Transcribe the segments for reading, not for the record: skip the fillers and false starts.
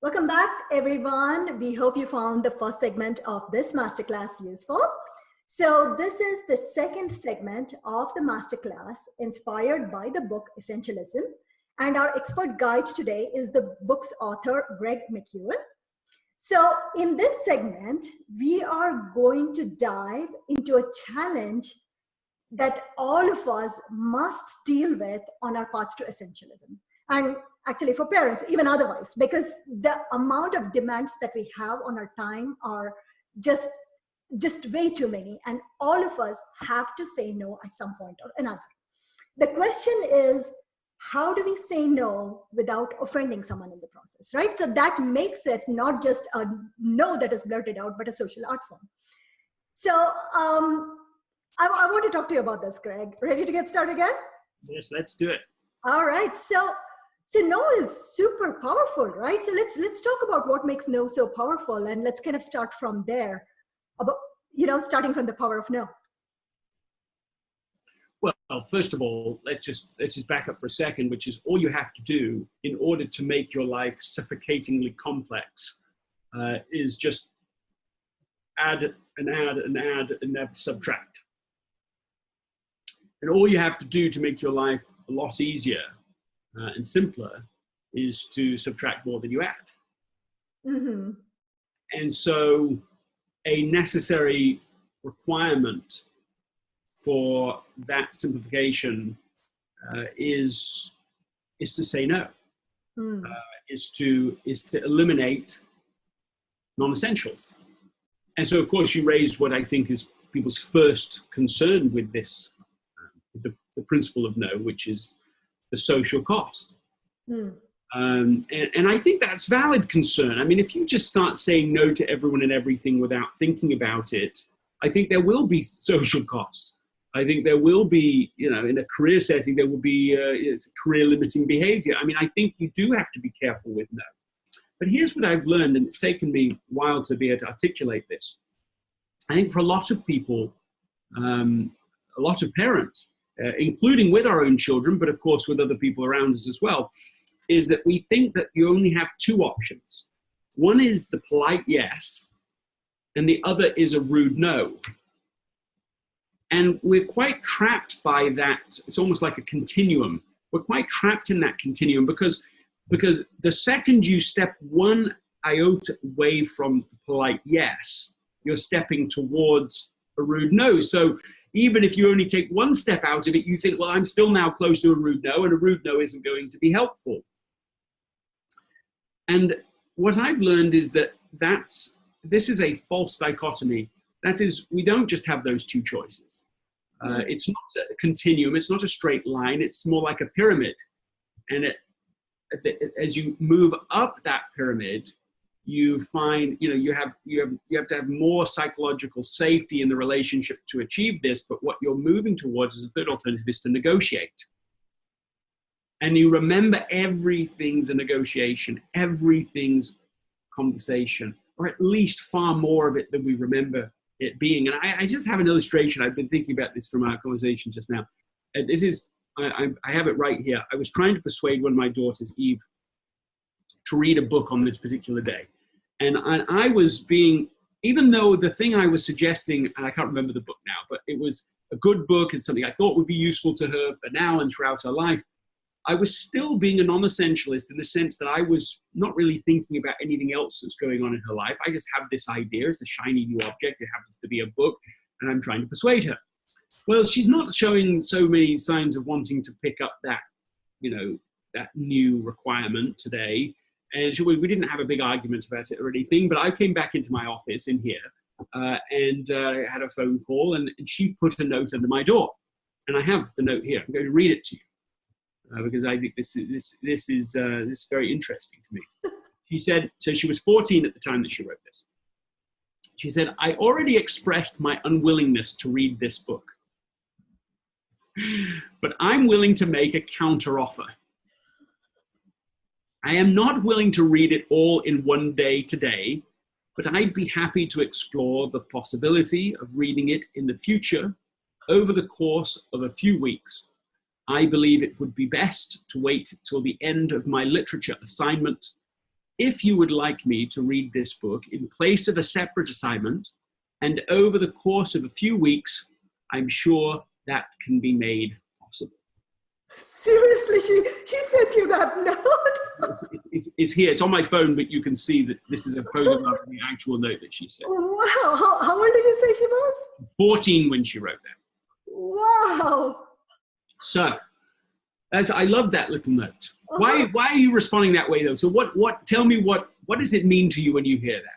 Welcome back, everyone. We hope you found the first segment of this masterclass useful. So this is the second segment of the masterclass inspired by the book Essentialism. And our expert guide today is the book's author, Greg McKeown. So in this segment, we are going to dive into a challenge that all of us must deal with on our path to essentialism. And actually for parents, even otherwise, because the amount of demands that we have on our time are just way too many. And all of us have to say no at some point or another. The question is, how do we say no without offending someone in the process, right? So that makes it not just a no that is blurted out, but a social art form. So I want to talk to you about this, Greg. Ready to get started again? Yes, let's do it. All right. So no is super powerful, right? So let's talk about what makes no so powerful, and let's kind of start from there, about starting from the power of no. Well, first of all, let's just back up for a second, which is all you have to do in order to make your life suffocatingly complex is just add and add and add and never subtract. And all you have to do to make your life a lot easier and simpler is to subtract more than you add. Mm-hmm. And so a necessary requirement for that simplification is to say no, is to eliminate non-essentials. And so, of course, you raised what I think is people's first concern with this, the principle of no, which is the social cost. And I think that's valid concern. I mean, if you just start saying no to everyone and everything without thinking about it, I think there will be social costs. I think there will be, in a career setting, there will be career limiting behavior. I mean, I think you do have to be careful with no. But here's what I've learned, and it's taken me a while to be able to articulate this. I think for a lot of people, a lot of parents, including with our own children, but of course with other people around us as well, is that we think that you only have two options. One is the polite yes, and the other is a rude no. And we're quite trapped by that. It's almost like a continuum. We're quite trapped in that continuum because the second you step one iota away from the polite yes, you're stepping towards a rude no. So even if you only take one step out of it, you think, well, I'm still now close to a rude no, and a rude no isn't going to be helpful. And what I've learned is that this is a false dichotomy. That is, we don't just have those two choices. It's not a continuum. It's not a straight line. It's more like a pyramid. And as you move up that pyramid, you find, you have to have more psychological safety in the relationship to achieve this. But what you're moving towards as a third alternative is to negotiate. And you remember everything's a negotiation, everything's conversation, or at least far more of it than we remember it being. And I just have an illustration. I've been thinking about this from our conversation just now. This is, I have it right here. I was trying to persuade one of my daughters, Eve, to read a book on this particular day. And I was being, even though the thing I was suggesting, and I can't remember the book now, but it was a good book and something I thought would be useful to her for now and throughout her life, I was still being a non-essentialist in the sense that I was not really thinking about anything else that's going on in her life. I just have this idea. It's a shiny new object. It happens to be a book, and I'm trying to persuade her. Well, she's not showing so many signs of wanting to pick up that, that new requirement today. And we didn't have a big argument about it or anything, but I came back into my office in here and had a phone call, and she put a note under my door. And I have the note here. I'm going to read it to you. Because I think this is very interesting to me. She said, so she was 14 at the time that she wrote this. She said, I already expressed my unwillingness to read this book, but I'm willing to make a counteroffer. I am not willing to read it all in one day today, but I'd be happy to explore the possibility of reading it in the future over the course of a few weeks. I believe it would be best to wait till the end of my literature assignment if you would like me to read this book in place of a separate assignment, and over the course of a few weeks, I'm sure that can be made possible. Seriously, she sent you that note? It's here. It's on my phone, but you can see that this is a photograph of the actual note that she sent. Wow. How old did you say she was? 14 when she wrote that. Wow. So, I love that little note. Why are you responding that way, though? So tell me what does it mean to you when you hear that?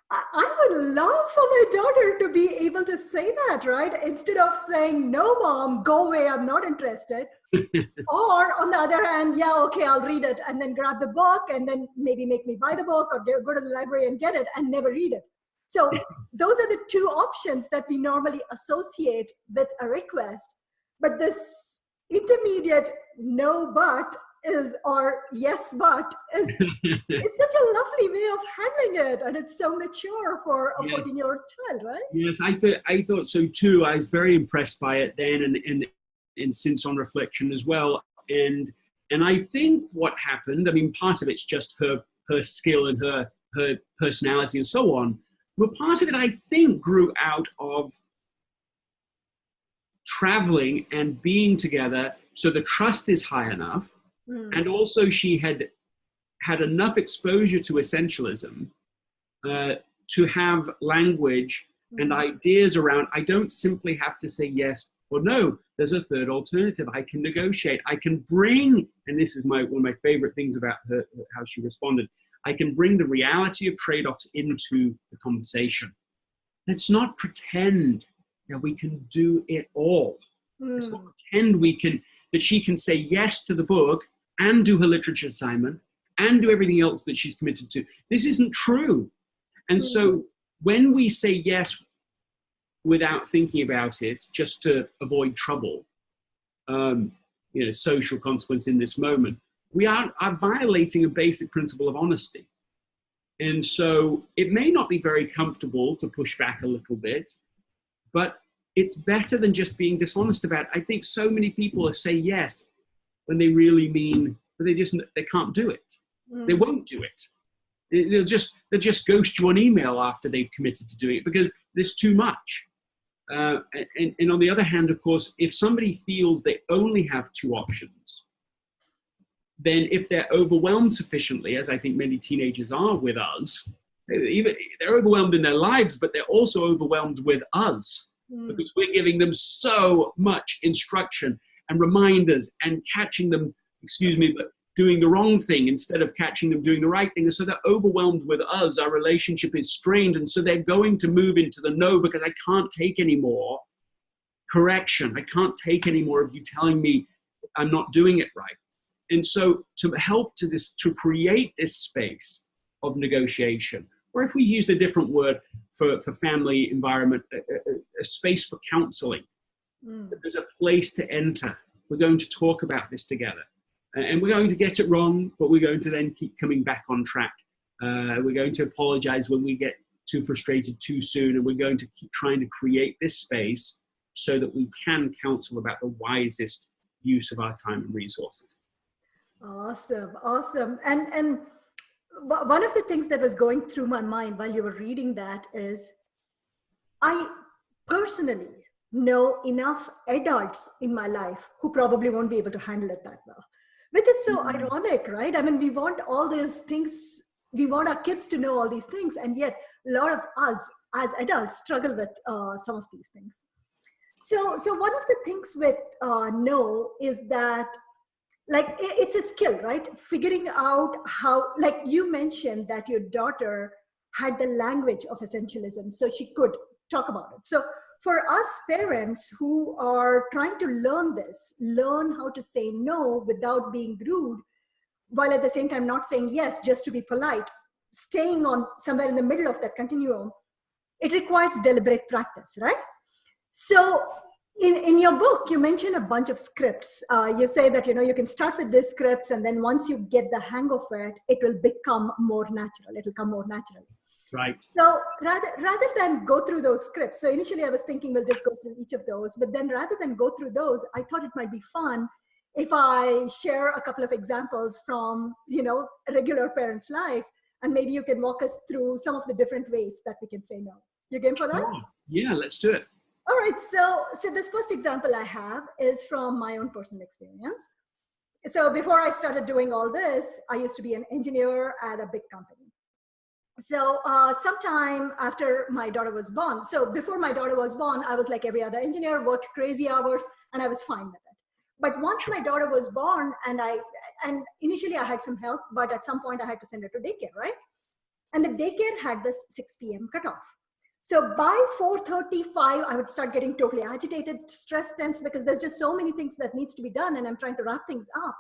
I would love for my daughter to be able to say that, right? Instead of saying, no, mom, go away, I'm not interested. Or on the other hand, yeah, okay, I'll read it, and then grab the book and then maybe make me buy the book or go to the library and get it and never read it. So those are the two options that we normally associate with a request. But this intermediate no but is, or yes but is, it's such a lovely way of handling it, and it's so mature for a 14-year-old child, right? Yes, I thought so too. I was very impressed by it then, and since on reflection as well. And I think what happened, I mean, part of it's just her skill and her personality and so on, but part of it, I think, grew out of traveling and being together, so the trust is high enough. And also she had enough exposure to essentialism to have language and ideas around, I don't simply have to say yes or no. There's a third alternative. I can negotiate. I can bring, and this is one of my favorite things about her, how she responded, I can bring the reality of trade-offs into the conversation. Let's not pretend that we can do it all. Let's not pretend that she can say yes to the book and do her literature assignment and do everything else that she's committed to. This isn't true. And so when we say yes without thinking about it, just to avoid trouble, social consequence in this moment, we are violating a basic principle of honesty. And so it may not be very comfortable to push back a little bit, but it's better than just being dishonest about it. I think so many people say yes when they really mean, but they can't do it. They won't do it. They'll just ghost you on email after they've committed to doing it because there's too much. And on the other hand, of course, if somebody feels they only have two options, then if they're overwhelmed sufficiently, as I think many teenagers are with us, they're overwhelmed in their lives, but they're also overwhelmed with us because we're giving them so much instruction and reminders and catching them, but doing the wrong thing instead of catching them doing the right thing. And so they're overwhelmed with us. Our relationship is strained. And so they're going to move into the no because I can't take any more correction. I can't take any more of you telling me I'm not doing it right. And so to help to create this space of negotiation, or if we used a different word for family environment, a space for counseling, there's a place to enter. We're going to talk about this together. And we're going to get it wrong, but we're going to then keep coming back on track. We're going to apologize when we get too frustrated too soon, and we're going to keep trying to create this space so that we can counsel about the wisest use of our time and resources. Awesome. And one of the things that was going through my mind while you were reading that is, I personally know enough adults in my life who probably won't be able to handle it that well, which is so ironic, right? I mean, we want all these things, we want our kids to know all these things, and yet a lot of us as adults struggle with some of these things. So one of the things with no is that, like, it's a skill, right? Figuring out how, like you mentioned that your daughter had the language of essentialism, so she could talk about it. So for us parents who are trying to learn how to say no without being rude, while at the same time not saying yes just to be polite, staying on somewhere in the middle of that continuum, it requires deliberate practice, right? So in your book, you mention a bunch of scripts. You say that, you can start with these scripts, and then once you get the hang of it, it will become more natural. It'll come more naturally. Right. So rather than go through those scripts, so initially I was thinking we'll just go through each of those, but then rather than go through those, I thought it might be fun if I share a couple of examples from, a regular parent's life, and maybe you can walk us through some of the different ways that we can say no. You game for that? Oh, yeah, let's do it. All right. So this first example I have is from my own personal experience. So before I started doing all this, I used to be an engineer at a big company. So sometime after my daughter was born, so before my daughter was born, I was like every other engineer, worked crazy hours, and I was fine with it. But once my daughter was born, and initially I had some help, but at some point I had to send her to daycare, right? And the daycare had this 6 p.m. cutoff. So by 4:35, I would start getting totally agitated, stressed, tense, because there's just so many things that needs to be done, and I'm trying to wrap things up.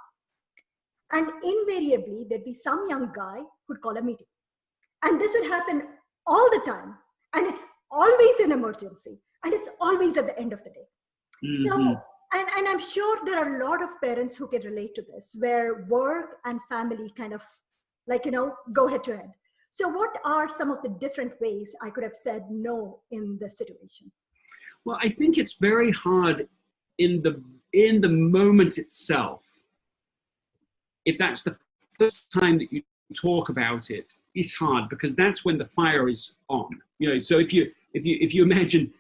And invariably, there'd be some young guy who'd call a meeting. And this would happen all the time. And it's always an emergency. And it's always at the end of the day. Mm-hmm. So, and I'm sure there are a lot of parents who can relate to this, where work and family kind of go head to head. So what are some of the different ways I could have said no in this situation? Well, I think it's very hard in the moment itself. If that's the first time that you talk about it, it's hard because that's when the fire is on. So if you imagine,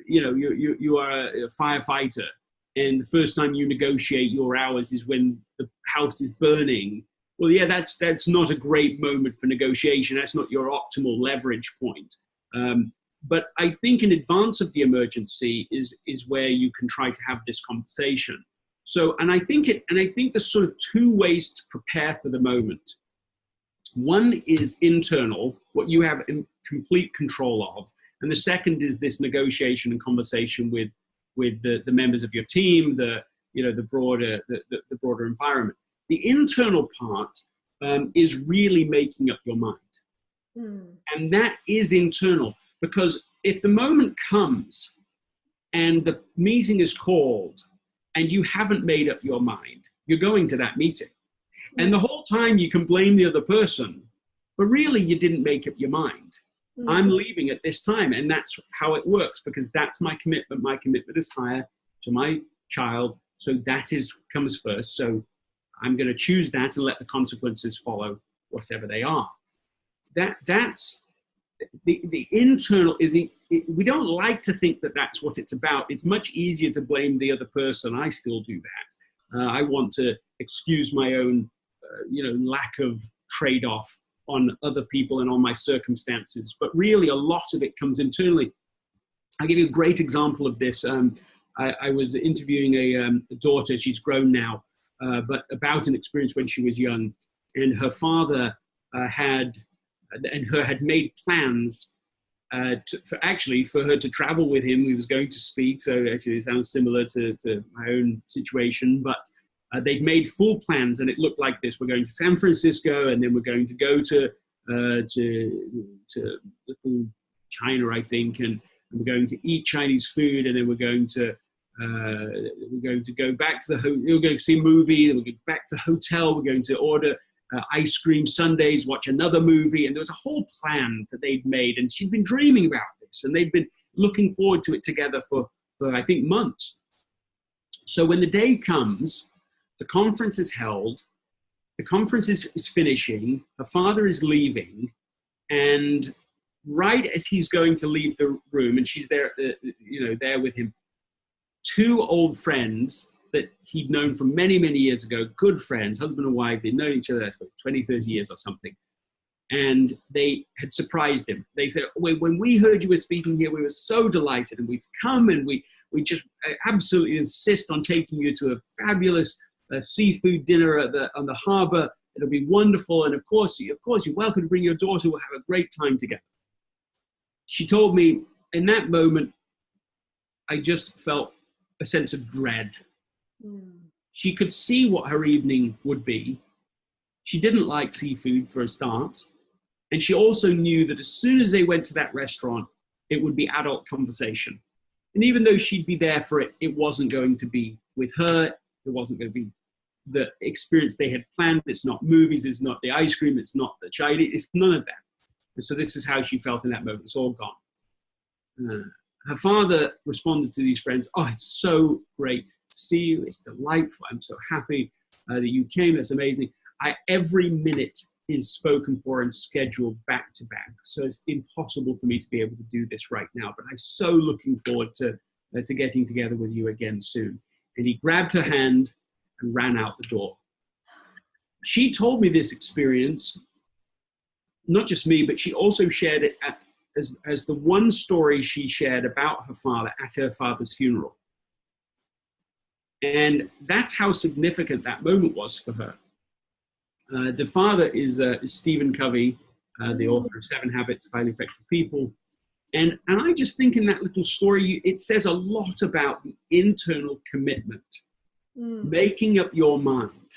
you are a firefighter, and the first time you negotiate your hours is when the house is burning. Well, yeah, that's not a great moment for negotiation. That's not your optimal leverage point. But I think in advance of the emergency is where you can try to have this conversation. So, and I think there's sort of two ways to prepare for the moment. One is internal, what you have in complete control of, and the second is this negotiation and conversation with the members of your team, the broader environment. The internal part is really making up your mind, and that is internal, because if the moment comes and the meeting is called and you haven't made up your mind, you're going to that meeting. And the whole time you can blame the other person, but really you didn't make up your mind. Mm-hmm. I'm leaving at this time, and that's how it works, because that's my commitment. My commitment is higher to my child, so that comes first. So I'm going to choose that and let the consequences follow, whatever they are. That's the internal. We don't like to think that that's what it's about. It's much easier to blame the other person. I still do that. I want to excuse my own lack of trade-off on other people and on my circumstances. But really, a lot of it comes internally. I'll give you a great example of this. I was interviewing a daughter. She's grown now, but about an experience when she was young. And her father had made plans for her to travel with him. He was going to speak, so actually it sounds similar to my own situation, but they'd made full plans, and it looked like this. We're going to San Francisco, and then we're going to go to little China, I think, and we're going to eat Chinese food, and then we're going to go back to we're going to see a movie, then we're going back to the hotel, we're going to order ice cream sundaes, watch another movie, and there was a whole plan that they'd made, and she'd been dreaming about this, and they'd been looking forward to it together for I think months. So when the day comes, the conference is held, the conference is finishing, her father is leaving, and right as he's going to leave the room, and she's there, there with him, two old friends that he'd known from many, many years ago, good friends, husband and wife, they'd known each other, I suppose, 20, 30 years or something. And they had surprised him. They said, when we heard you were speaking here, we were so delighted, and we've come, and we just absolutely insist on taking you to a fabulous seafood dinner on the harbor. It'll be wonderful. And of course, you're welcome to bring your daughter. We'll have a great time together. She told me in that moment, I just felt a sense of dread. She could see what her evening would be. She didn't like seafood for a start. And she also knew that as soon as they went to that restaurant, it would be adult conversation. And even though she'd be there for it, it wasn't going to be with her. It wasn't going to be the experience they had planned. It's not movies. It's not the ice cream. It's not the chai. It's none of that. And so this is how she felt in that moment. It's all gone. her father responded to these friends, "Oh, it's so great to see you. It's delightful. I'm so happy that you came. That's amazing. Every minute is spoken for and scheduled back to back. So it's impossible for me to be able to do this right now. But I'm so looking forward to getting together with you again soon." And he grabbed her hand and ran out the door. She told me this experience, not just me, but she also shared it as the one story she shared about her father at her father's funeral. And that's how significant that moment was for her. The father is Stephen Covey, the author of 7 Habits of Highly Effective People. And I just think in that little story, it says a lot about the internal commitment, making up your mind.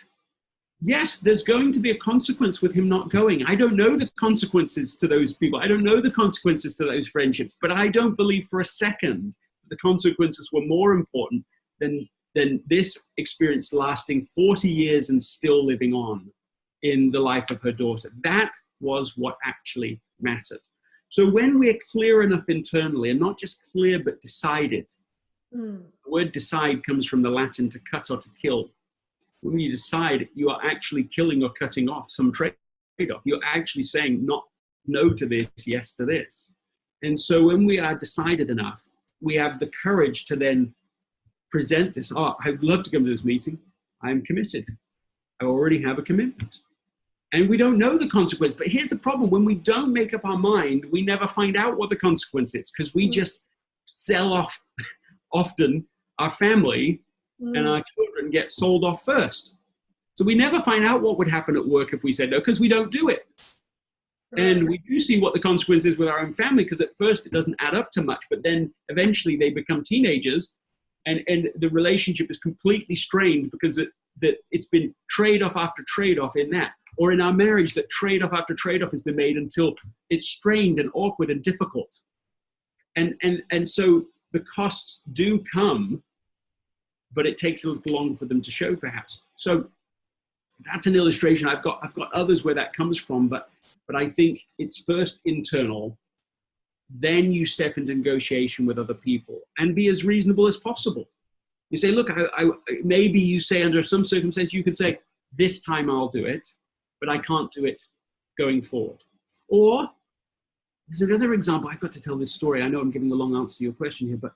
Yes, there's going to be a consequence with him not going. I don't know the consequences to those people. I don't know the consequences to those friendships, but I don't believe for a second the consequences were more important than this experience lasting 40 years and still living on in the life of her daughter. That was what actually mattered. So when we're clear enough internally, and not just clear, but decided, the word decide comes from the Latin to cut or to kill. When you decide, you are actually killing or cutting off some trade-off. You're actually saying no to this, yes to this. And so when we are decided enough, we have the courage to then present this. "Oh, I'd love to come to this meeting. I'm committed. I already have a commitment." And we don't know the consequence. But here's the problem. When we don't make up our mind, we never find out what the consequence is, because we just sell off often our family and our children get sold off first. So we never find out what would happen at work if we said no, because we don't do it. And we do see what the consequence is with our own family, because at first it doesn't add up to much, but then eventually they become teenagers and the relationship is completely strained because it's been trade-off after trade-off in that. Or in our marriage, that trade-off after trade-off has been made until it's strained and awkward and difficult. And so the costs do come, but it takes a little longer for them to show, perhaps. So that's an illustration. I've got others where that comes from, but I think it's first internal, then you step into negotiation with other people and be as reasonable as possible. You say, look, maybe you say under some circumstances, you could say, this time I'll do it, but I can't do it going forward. Or there's another example. I've got to tell this story. I know I'm giving a long answer to your question here, but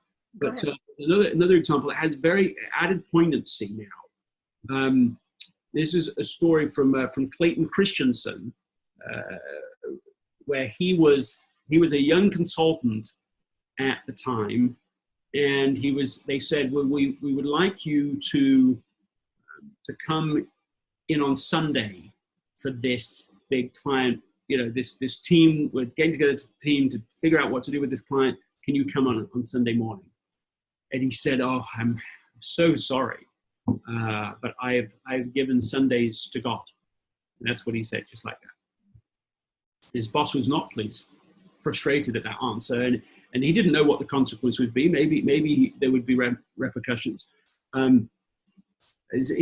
another example that has very added poignancy now. This is a story from Clayton Christensen, where he was a young consultant at the time, and they said, well, we would like you to come in on Sunday for this big client. You know, this team, we're getting together as a team to figure out what to do with this client. Can you come on Sunday morning? And he said, oh, I'm so sorry, but I've given Sundays to God. And that's what he said, just like that. His boss was not pleased, frustrated at that answer, and he didn't know what the consequence would be. Maybe there would be repercussions. His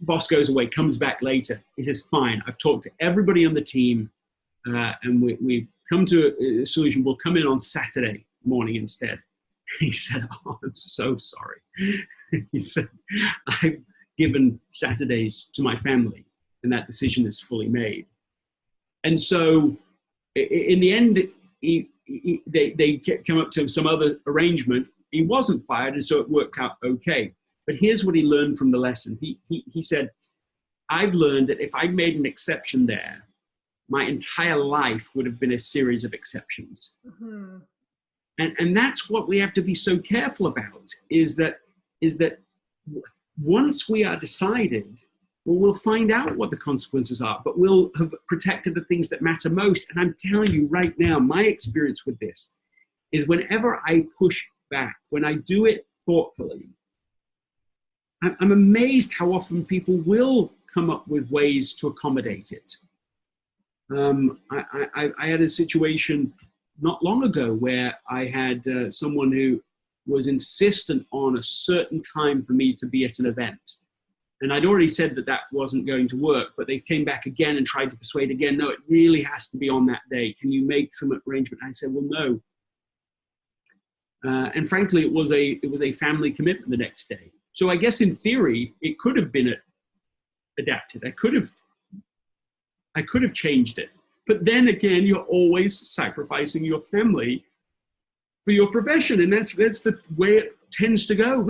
boss goes away, comes back later. He says, fine, I've talked to everybody on the team, and we've come to a solution. We'll come in on Saturday morning instead. He said, oh, I'm so sorry. He said, I've given Saturdays to my family, and that decision is fully made. And so in the end, they come up to some other arrangement. He wasn't fired, and so it worked out okay. But here's what he learned from the lesson. He said, I've learned that if I made an exception there, my entire life would have been a series of exceptions. Mm-hmm. And that's what we have to be so careful about, is that once we are decided, well, we'll find out what the consequences are, but we'll have protected the things that matter most. And I'm telling you right now, my experience with this is whenever I push back, when I do it thoughtfully, I'm amazed how often people will come up with ways to accommodate it. I had a situation not long ago where I had someone who was insistent on a certain time for me to be at an event. And I'd already said that wasn't going to work, but they came back again and tried to persuade again, no, it really has to be on that day. Can you make some arrangement? I said, well, no. And frankly, it was a family commitment the next day. So I guess in theory, it could have been adapted. I could have changed it. But then again, you're always sacrificing your family for your profession. And that's the way it tends to go.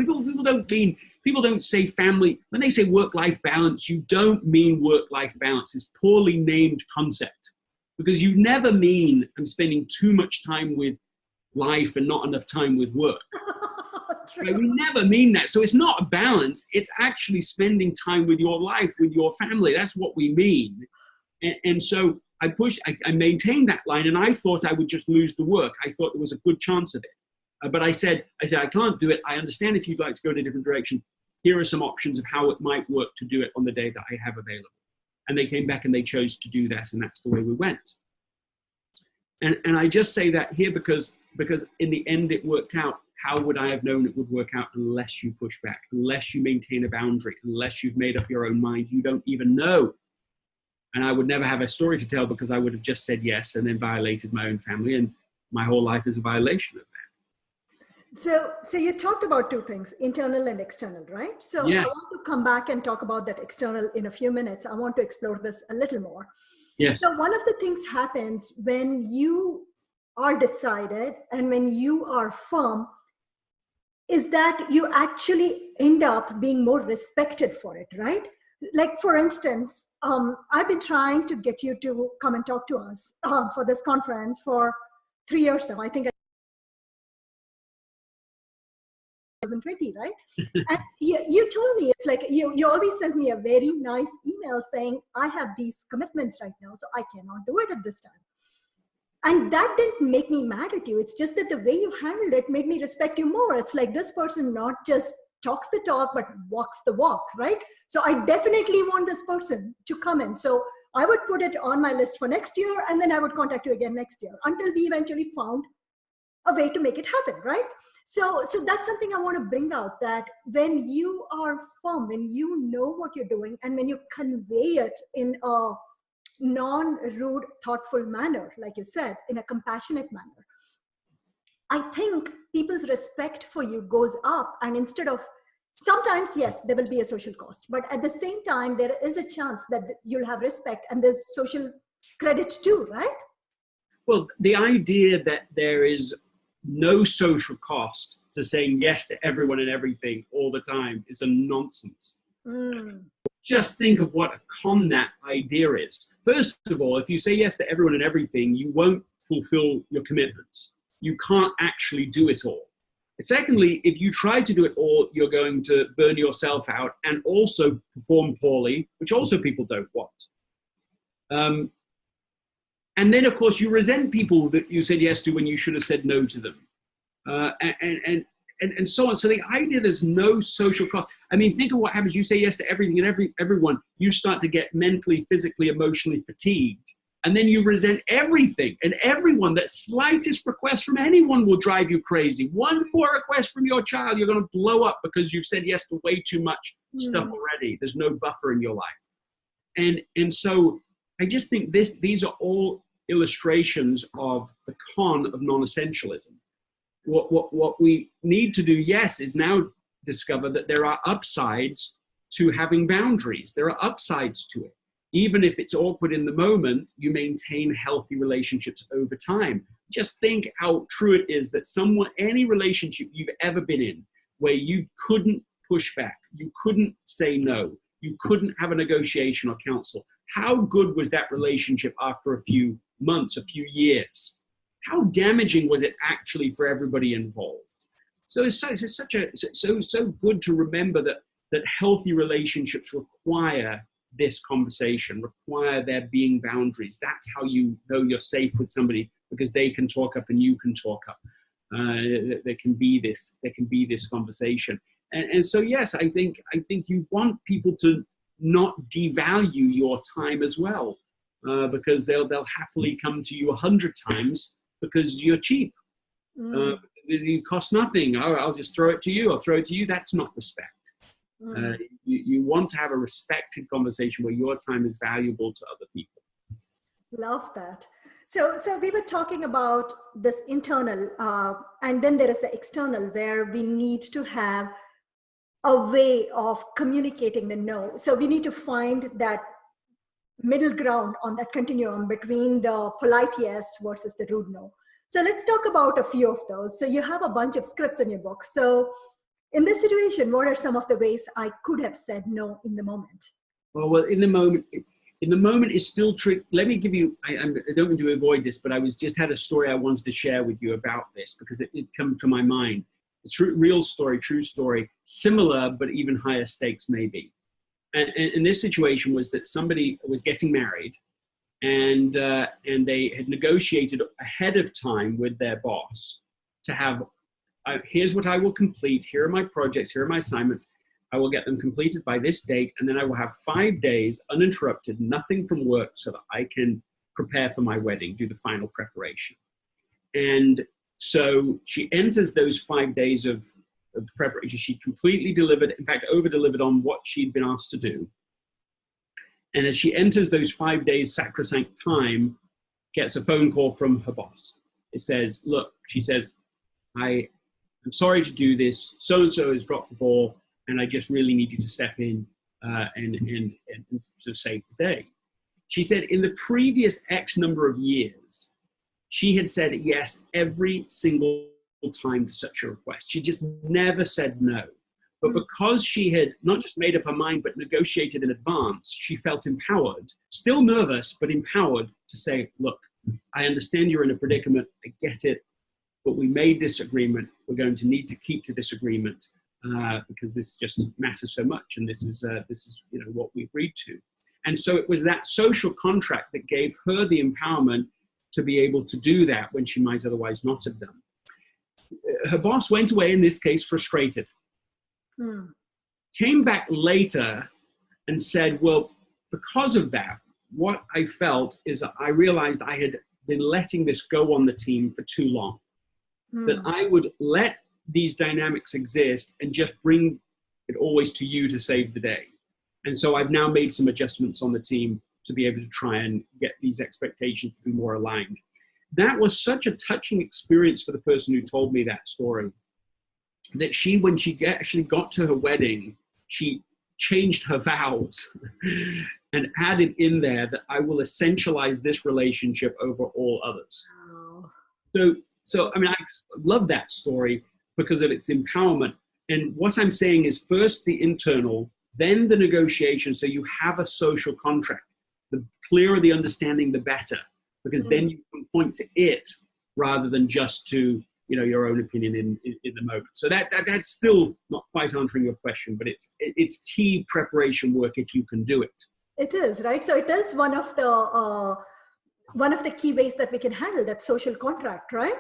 People don't say family. When they say work-life balance, you don't mean work-life balance. It's a poorly named concept, because you never mean I'm spending too much time with life and not enough time with work. Right? We never mean that. So it's not a balance. It's actually spending time with your life, with your family. That's what we mean. And so I maintained that line, and I thought I would just lose the work. I thought there was a good chance of it. But I said, I can't do it. I understand if you'd like to go in a different direction. Here are some options of how it might work to do it on the day that I have available. And they came back and they chose to do that, and that's the way we went. And I just say that here because in the end it worked out. How would I have known it would work out unless you push back, unless you maintain a boundary, unless you've made up your own mind? You don't even know. And I would never have a story to tell, because I would have just said yes and then violated my own family, and my whole life is a violation of that. So you talked about two things, internal and external, right? So yeah. I want to come back and talk about that external in a few minutes. I want to explore this a little more. Yes. So one of the things happens when you are decided and when you are firm is that you actually end up being more respected for it, right? Like, for instance, I've been trying to get you to come and talk to us for this conference for 3 years now. I think 2020, right? And you told me, it's like you always sent me a very nice email saying, I have these commitments right now, so I cannot do it at this time. And that didn't make me mad at you. It's just that the way you handled it made me respect you more. It's like this person not just talks the talk, but walks the walk, right? So I definitely want this person to come in. So I would put it on my list for next year, and then I would contact you again next year until we eventually found a way to make it happen, right? So that's something I want to bring out, that when you are firm, when you know what you're doing, and when you convey it in a non-rude, thoughtful manner, like you said, in a compassionate manner, I think people's respect for you goes up. And instead of, sometimes, yes, there will be a social cost, but at the same time, there is a chance that you'll have respect and there's social credit too, right? Well, the idea that there is no social cost to saying yes to everyone and everything all the time is a nonsense. Just think of what a con that idea is. First of all, if you say yes to everyone and everything, you won't fulfill your commitments. You can't actually do it all. Secondly, if you try to do it all, you're going to burn yourself out and also perform poorly, which also people don't want. And then, of course, you resent people that you said yes to when you should have said no to them. And so on. So the idea there's no social cost. I mean, think of what happens. You say yes to everything and everyone. You start to get mentally, physically, emotionally fatigued. And then you resent everything and everyone. That slightest request from anyone will drive you crazy. One more request from your child, you're going to blow up because you've said yes to way too much stuff already. There's no buffer in your life. And so I just think these are all illustrations of the con of non-essentialism. What we need to do, yes, is now discover that there are upsides to having boundaries. There are upsides to it. Even if it's awkward in the moment, you maintain healthy relationships over time. Just think how true it is that any relationship you've ever been in where you couldn't push back, you couldn't say no, you couldn't have a negotiation or counsel. How good was that relationship after a few months, a few years? How damaging was it actually for everybody involved? So it's so good to remember that healthy relationships require this conversation, require there being boundaries. That's how you know you're safe with somebody, because they can talk up and you can talk up. There can be this conversation. And so, yes, I think you want people to not devalue your time as well, because they'll happily come to you 100 times because you're cheap. Because it costs nothing. Oh, I'll just throw it to you. I'll throw it to you. That's not respect. You want to have a respected conversation where your time is valuable to other people. Love that. So we were talking about this internal, and then there is the external where we need to have a way of communicating the no. So we need to find that middle ground on that continuum between the polite yes versus the rude no. So let's talk about a few of those. So you have a bunch of scripts in your book. So in this situation, what are some of the ways I could have said no in the moment? Well, in the moment is still tricky. Let me give you, I don't mean to avoid this, but I just had a story I wanted to share with you about this because it come to my mind. It's a real story, true story, similar, but even higher stakes maybe. And this situation was that somebody was getting married and they had negotiated ahead of time with their boss to have, here's what I will complete, here are my projects, here are my assignments, I will get them completed by this date, and then I will have 5 days uninterrupted, nothing from work, so that I can prepare for my wedding, do the final preparation. And so she enters those 5 days of preparation. She completely delivered, in fact, over-delivered on what she'd been asked to do. And as she enters those 5 days sacrosanct time, gets a phone call from her boss. It says, look, she says, I'm sorry to do this. So-and-so has dropped the ball, and I just really need you to step in and sort of save the day. She said in the previous X number of years, she had said yes every single time to such a request. She just never said no. But because she had not just made up her mind, but negotiated in advance, she felt empowered, still nervous, but empowered to say, look, I understand you're in a predicament. I get it. But we made this agreement. We're going to need to keep to this agreement because this just matters so much. And this is what we agreed to. And so it was that social contract that gave her the empowerment to be able to do that when she might otherwise not have done. Her boss went away, in this case, frustrated. Came back later and said, well, because of that, what I felt is I realized I had been letting this go on the team for too long. That I would let these dynamics exist and just bring it always to you to save the day. And so I've now made some adjustments on the team to be able to try and get these expectations to be more aligned. That was such a touching experience for the person who told me that story, that she, when she actually got to her wedding, she changed her vows and added in there that I will essentialize this relationship over all others. Wow. So I mean, I love that story because of its empowerment. And what I'm saying is first the internal, then the negotiation, so you have a social contract. The clearer the understanding, the better, because then you can point to it rather than just to your own opinion in the moment. So that's still not quite answering your question, but it's key preparation work if you can do it. It is, right? So it is one of the key ways that we can handle that social contract, right?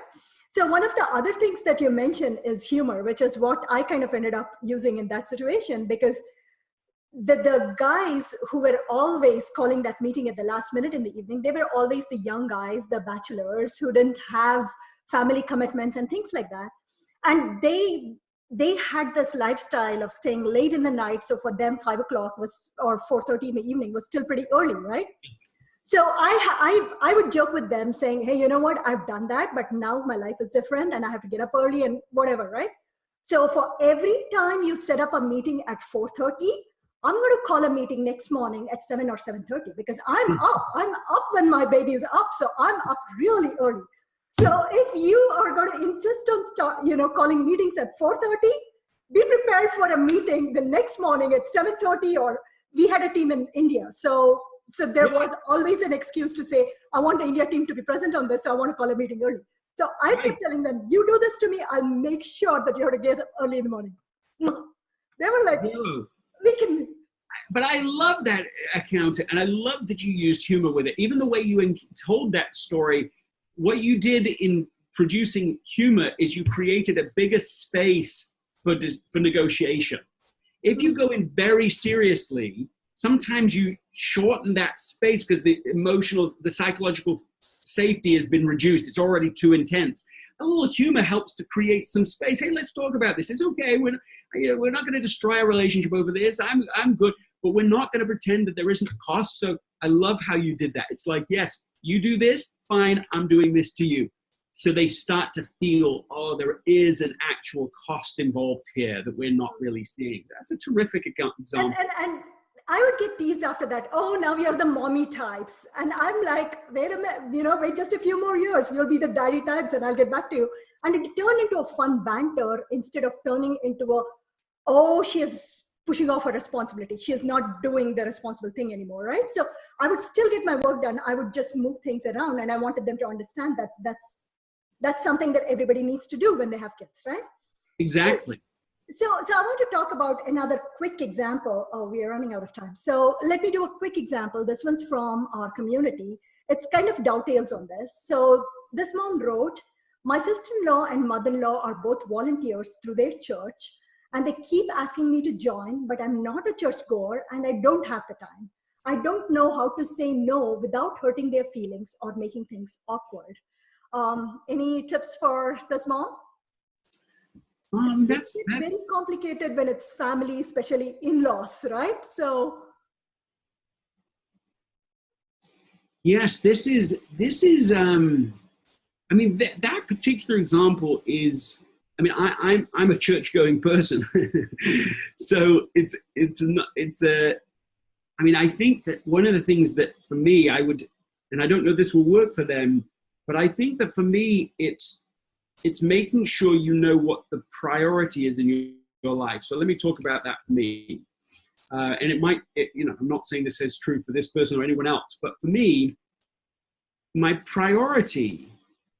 So one of the other things that you mentioned is humor, which is what I kind of ended up using in that situation, because the guys who were always calling that meeting at the last minute in the evening, they were always the young guys, the bachelors who didn't have family commitments and things like that. And they had this lifestyle of staying late in the night. So for them, 5 o'clock was, or 4:30 in the evening was still pretty early, right? So I would joke with them saying, hey, you know what? I've done that, but now my life is different and I have to get up early and whatever, right? So for every time you set up a meeting at 4:30, I'm going to call a meeting next morning at 7 or 7:30 because I'm up when my baby is up. So I'm up really early. So if you are going to insist on calling meetings at 4:30, be prepared for a meeting the next morning at 7:30, or we had a team in India. So there was always an excuse to say, I want the India team to be present on this, so I want to call a meeting early. So I kept telling them, you do this to me, I'll make sure that you have to get up early in the morning. They were like, we can. But I love that account, and I love that you used humor with it. Even the way you told that story, what you did in producing humor is you created a bigger space for negotiation. If you go in very seriously, sometimes you shorten that space because the psychological safety has been reduced. It's already too intense. A little humor helps to create some space. Hey, let's talk about this. It's okay. We're not going to destroy our relationship over this. I'm good, but we're not going to pretend that there isn't a cost. So I love how you did that. It's like, yes, you do this, fine, I'm doing this to you. So they start to feel, oh, there is an actual cost involved here that we're not really seeing. That's a terrific example. And I would get teased after that. Oh, now we are the mommy types. And I'm like, wait a minute, wait just a few more years. You'll be the daddy types and I'll get back to you. And it turned into a fun banter instead of turning into she is pushing off her responsibility. She is not doing the responsible thing anymore, right? So I would still get my work done. I would just move things around. And I wanted them to understand that that's something that everybody needs to do when they have kids, right? Exactly. So I want to talk about another quick example. Oh, we are running out of time. So let me do a quick example. This one's from our community. It's kind of dovetails on this. So this mom wrote, my sister-in-law and mother-in-law are both volunteers through their church, and they keep asking me to join, but I'm not a church goer and I don't have the time. I don't know how to say no without hurting their feelings or making things awkward. Any tips for this mom? It's very complicated when it's family, especially in-laws, right? So. Yes, this is. I mean, that particular example is. I mean, I'm a church-going person, so it's a. I mean, I think that one of the things that for me I would, and I don't know if this will work for them, but I think that for me it's making sure you know what the priority is in your life. So let me talk about that for me. And I'm not saying this is true for this person or anyone else, but for me, my priority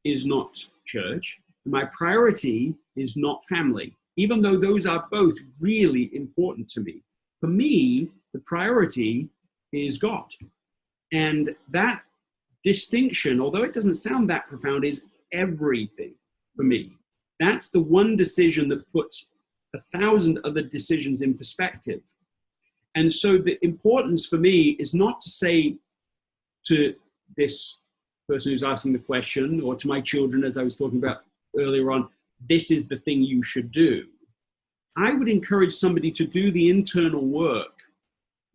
is not church. My priority is not family, even though those are both really important to me. For me, the priority is God. And that distinction, although it doesn't sound that profound, is everything for me. That's the one decision that puts 1,000 other decisions in perspective. And so the importance for me is not to say to this person who's asking the question, or to my children, as I was talking about earlier on, this is the thing you should do. I would encourage somebody to do the internal work,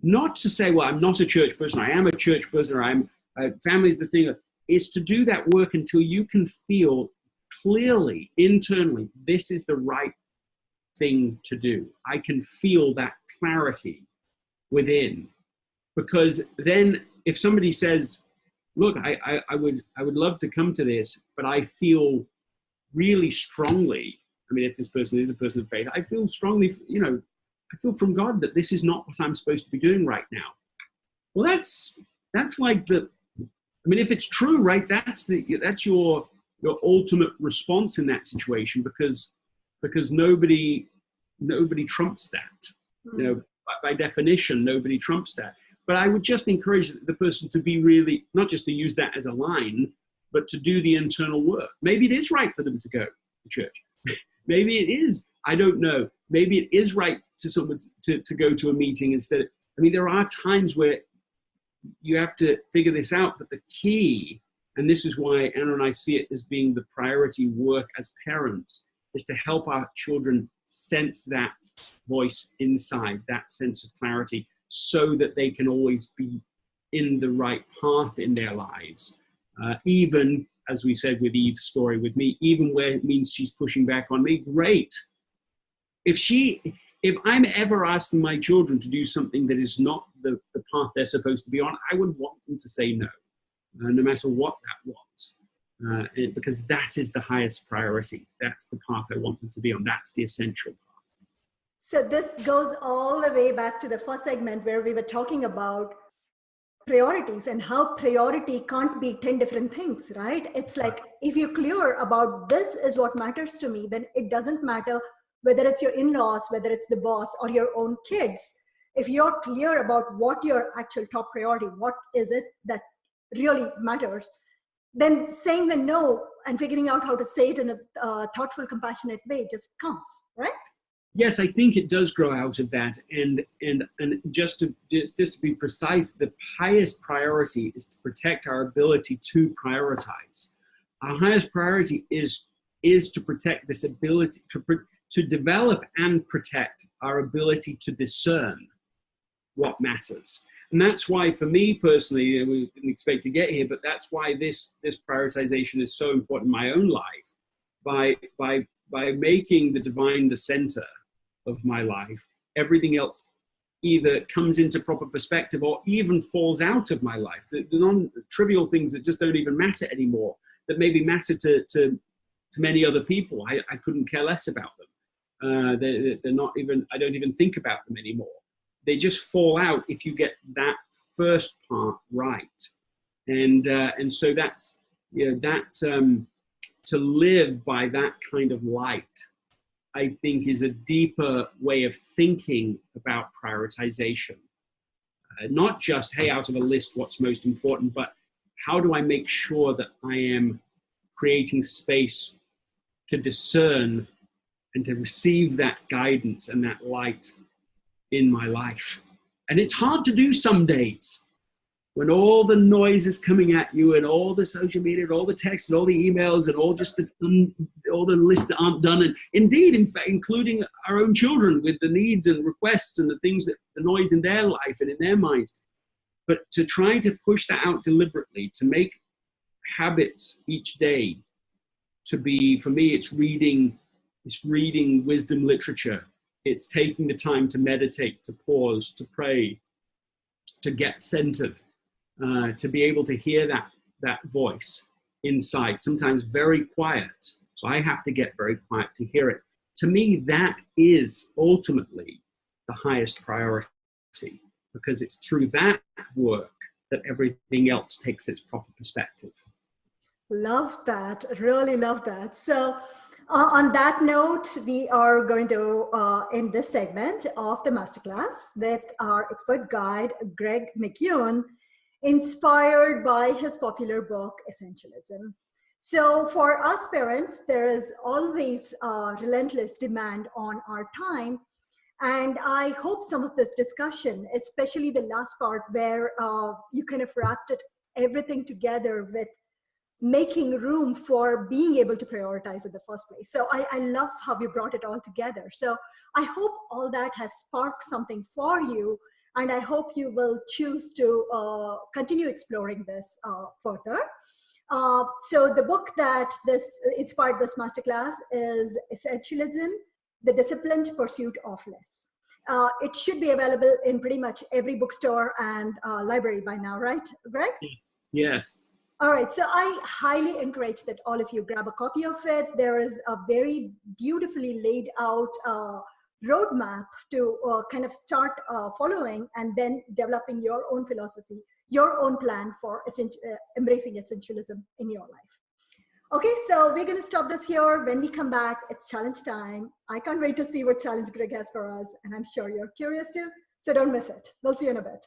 not to say, well, I'm not a church person, I am a church person, or family is the thing, is to do that work until you can feel clearly, internally, this is the right thing to do. I can feel that clarity within. Because then if somebody says, look, I would love to come to this, but I feel really strongly, I mean, if this person is a person of faith, I feel strongly, I feel from God that this is not what I'm supposed to be doing right now. Well, that's like I mean, if it's true, right, that's your ultimate response in that situation, because nobody trumps that. By definition, nobody trumps that. But I would just encourage the person to be really, not just to use that as a line, but to do the internal work. Maybe it is right for them to go to church. Maybe it is, I don't know. Maybe it is right to someone to go to a meeting instead. I mean, there are times where you have to figure this out, but the key, and this is why Anna and I see it as being the priority work as parents, is to help our children sense that voice inside, that sense of clarity, so that they can always be in the right path in their lives. Even, as we said with Eve's story with me, even where it means she's pushing back on me, great. If I'm ever asking my children to do something that is not the path they're supposed to be on, I would want them to say no, no matter what that was, because that is the highest priority. That's the path I want them to be on. That's the essential path. So this goes all the way back to the first segment where we were talking about priorities and how priority can't be 10 different things, right? It's like, if you're clear about this is what matters to me, then it doesn't matter whether it's your in-laws, whether it's the boss or your own kids. If you're clear about what your actual top priority, what is it that really matters, then saying the no and figuring out how to say it in a thoughtful, compassionate way just comes, right? Yes, I think it does grow out of that. And just to be precise, the highest priority is to protect our ability to prioritize. Our highest priority is to protect this ability, to develop and protect our ability to discern what matters. And that's why, for me personally, we didn't expect to get here, but that's why this prioritization is so important in my own life. By making the divine the center of my life, everything else either comes into proper perspective or even falls out of my life. The non-trivial things that just don't even matter anymore, that maybe matter to many other people. I couldn't care less about them. They're not even, I don't even think about them anymore. They just fall out if you get that first part right. And so that's, to live by that kind of light, I think, is a deeper way of thinking about prioritization. Not just, hey, out of a list, what's most important, but how do I make sure that I am creating space to discern and to receive that guidance and that light in my life? And it's hard to do some days when all the noise is coming at you and all the social media and all the texts and all the emails and all just all the lists that aren't done. And indeed, in fact, including our own children with the needs and requests and the things that the noise in their life and in their minds. But to try to push that out deliberately, to make habits each day to be, for me, it's reading wisdom literature. It's taking the time to meditate, to pause, to pray, to get centered. To be able to hear that voice inside, sometimes very quiet. So I have to get very quiet to hear it. To me, that is ultimately the highest priority, because it's through that work that everything else takes its proper perspective. Love that. Really love that. So on that note, we are going to end this segment of the masterclass with our expert guide, Greg McKeown, inspired by his popular book, Essentialism. So for us parents, there is always relentless demand on our time. And I hope some of this discussion, especially the last part where you kind of wrapped everything together with making room for being able to prioritize in the first place. So I love how you brought it all together. So I hope all that has sparked something for you. And I hope you will choose to continue exploring this further. So the book that inspired this masterclass is Essentialism, The Disciplined Pursuit of Less. It should be available in pretty much every bookstore and library by now, right, Greg? Yes. All right, so I highly encourage that all of you grab a copy of it. There is a very beautifully laid out roadmap to kind of start following and then developing your own philosophy, your own plan for embracing essentialism in your life. Okay, so we're going to stop this here. When we come back, it's challenge time. I can't wait to see what challenge Greg has for us, and I'm sure you're curious too, so don't miss it. We'll see you in a bit.